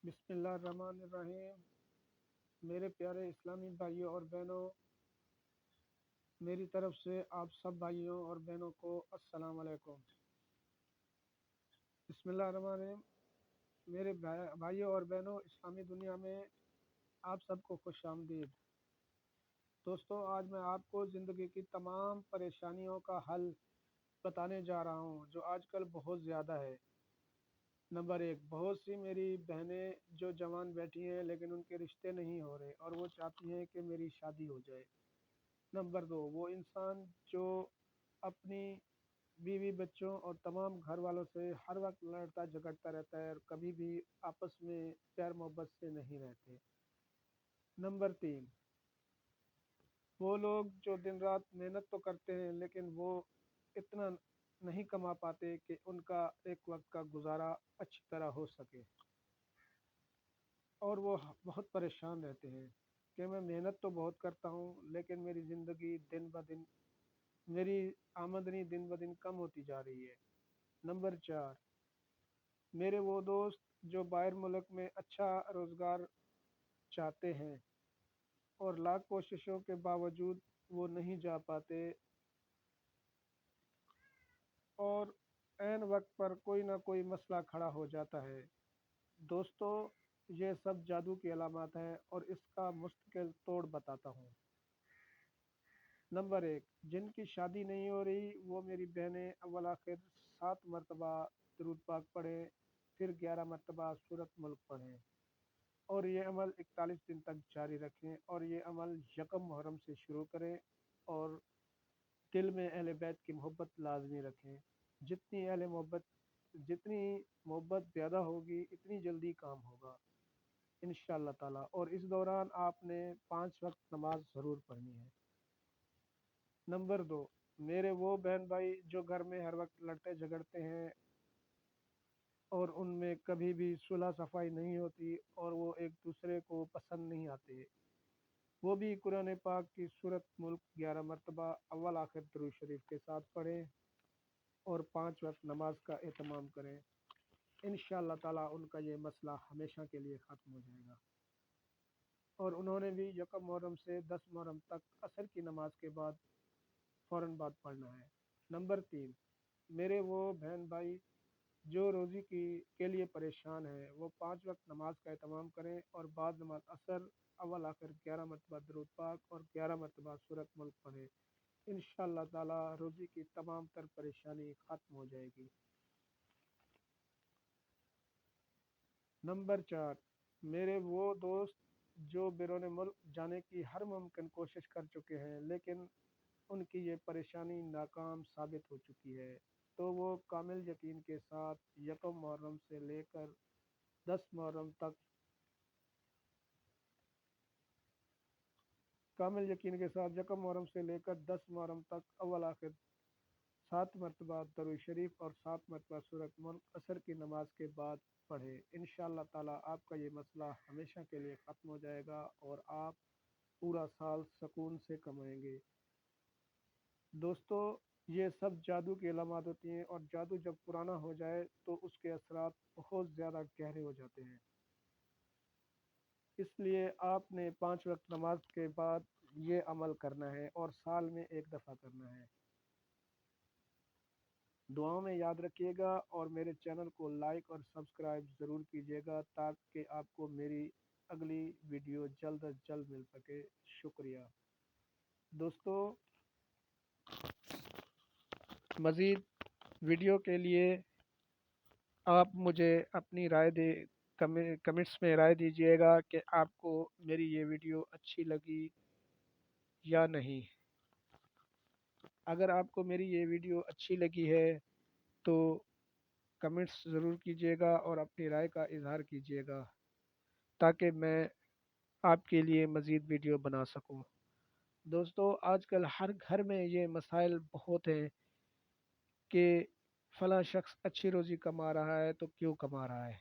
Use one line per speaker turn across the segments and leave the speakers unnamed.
بسم اللہ الرحمن الرحیم۔ میرے پیارے اسلامی بھائیوں اور بہنوں، میری طرف سے آپ سب بھائیوں اور بہنوں کو السلام علیکم۔ بسم اللہ الرحمن الرحیم۔ میرے بھائیوں اور بہنوں اسلامی دنیا میں آپ سب کو خوش آمدید۔ دوستو، آج میں آپ کو زندگی کی تمام پریشانیوں کا حل بتانے جا رہا ہوں جو آج کل بہت زیادہ ہے۔ نمبر ایک، بہت سی میری بہنیں جو جوان بیٹھی ہیں لیکن ان کے رشتے نہیں ہو رہے اور وہ چاہتی ہیں کہ میری شادی ہو جائے۔ نمبر دو، وہ انسان جو اپنی بیوی بچوں اور تمام گھر والوں سے ہر وقت لڑتا جھگڑتا رہتا ہے اور کبھی بھی آپس میں پیار محبت سے نہیں رہتے۔ نمبر تین، وہ لوگ جو دن رات محنت تو کرتے ہیں لیکن وہ اتنا نہیں کما پاتے کہ ان کا ایک وقت کا گزارا اچھی طرح ہو سکے، اور وہ بہت پریشان رہتے ہیں کہ میں محنت تو بہت کرتا ہوں لیکن میری زندگی دن بدن، میری آمدنی دن بدن کم ہوتی جا رہی ہے۔ نمبر چار، میرے وہ دوست جو باہر ملک میں اچھا روزگار چاہتے ہیں اور لاکھ کوششوں کے باوجود وہ نہیں جا پاتے، اور عین وقت پر کوئی نہ کوئی مسئلہ کھڑا ہو جاتا ہے۔ دوستو، یہ سب جادو کی علامات ہیں اور اس کا مستقل توڑ بتاتا ہوں۔ نمبر ایک، جن کی شادی نہیں ہو رہی وہ میری بہنیں اول آخر 7 مرتبہ درود پاک پڑھیں، پھر 11 مرتبہ سورت ملک پڑھیں، اور یہ عمل 41 دن تک جاری رکھیں، اور یہ عمل یکم محرم سے شروع کریں، اور دل میں اہل بیت کی محبت لازمی رکھیں۔ جتنی محبت زیادہ ہوگی اتنی جلدی کام ہوگا انشاءاللہ تعالیٰ، اور اس دوران آپ نے 5 وقت نماز ضرور پڑھنی ہے۔ نمبر دو، میرے وہ بہن بھائی جو گھر میں ہر وقت لڑتے جھگڑتے ہیں اور ان میں کبھی بھی صلح صفائی نہیں ہوتی اور وہ ایک دوسرے کو پسند نہیں آتے، وہ بھی قرآن پاک کی سورت ملک 11 مرتبہ اول آخر درود شریف کے ساتھ پڑھیں اور 5 وقت نماز کا اہتمام کریں۔ انشاءاللہ تعالیٰ ان کا یہ مسئلہ ہمیشہ کے لیے ختم ہو جائے گا، اور انہوں نے بھی یکم محرم سے 10 محرم تک عصر کی نماز کے بعد فوراً بعد پڑھنا ہے۔ نمبر تین، میرے وہ بہن بھائی جو روزی کے لیے پریشان ہیں، وہ 5 وقت نماز کا اہتمام کریں اور بعد نماز عصر اول آخر 11 مرتبہ درود پاک اور 11 مرتبہ سورت ملک پڑھیں۔ انشاءاللہ تعالیٰ روزی کی تمام تر پریشانی ختم ہو جائے گی۔ نمبر چار، میرے وہ دوست جو بیرون ملک جانے کی ہر ممکن کوشش کر چکے ہیں لیکن ان کی یہ پریشانی ناکام ثابت ہو چکی ہے، تو وہ دس محرم تک کامل یقین کے ساتھ یکم محرم سے لے کر 10 محرم تک اول آخر 7 مرتبہ درود شریف اور 7 مرتبہ سورت ملک عصر کی نماز کے بعد پڑھے۔ انشاءاللہ تعالیٰ آپ کا یہ مسئلہ ہمیشہ کے لیے ختم ہو جائے گا اور آپ پورا سال سکون سے کمائیں گے۔ دوستو، یہ سب جادو کی علامات ہوتی ہیں، اور جادو جب پرانا ہو جائے تو اس کے اثرات بہت زیادہ گہرے ہو جاتے ہیں۔ اس لیے آپ نے 5 وقت نماز کے بعد یہ عمل کرنا ہے اور سال میں ایک دفعہ کرنا ہے۔ دعاؤں میں یاد رکھیے گا اور میرے چینل کو لائک اور سبسکرائب ضرور کیجیے گا تاکہ آپ کو میری اگلی ویڈیو جلد از جلد مل سکے۔ شکریہ دوستو، مزید ویڈیو کے لیے آپ مجھے اپنی رائے کمنٹس میں رائے دیجیے گا کہ آپ کو میری یہ ویڈیو اچھی لگی یا نہیں۔ اگر آپ کو میری یہ ویڈیو اچھی لگی ہے تو کمنٹس ضرور کیجیے گا اور اپنی رائے کا اظہار کیجیے گا تاکہ میں آپ کے لیے مزید ویڈیو بنا سکوں۔ دوستو، آج کل ہر گھر میں یہ مسائل بہت ہیں کہ فلاں شخص اچھی روزی کما رہا ہے تو کیوں کما رہا ہے۔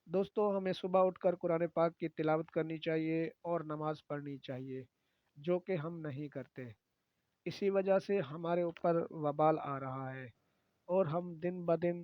دوستو، ہمیں صبح اٹھ کر قرآن پاک کی تلاوت کرنی چاہیے اور نماز پڑھنی چاہیے، جو کہ ہم نہیں کرتے۔ اسی وجہ سے ہمارے اوپر وبال آ رہا ہے اور ہم دن بدن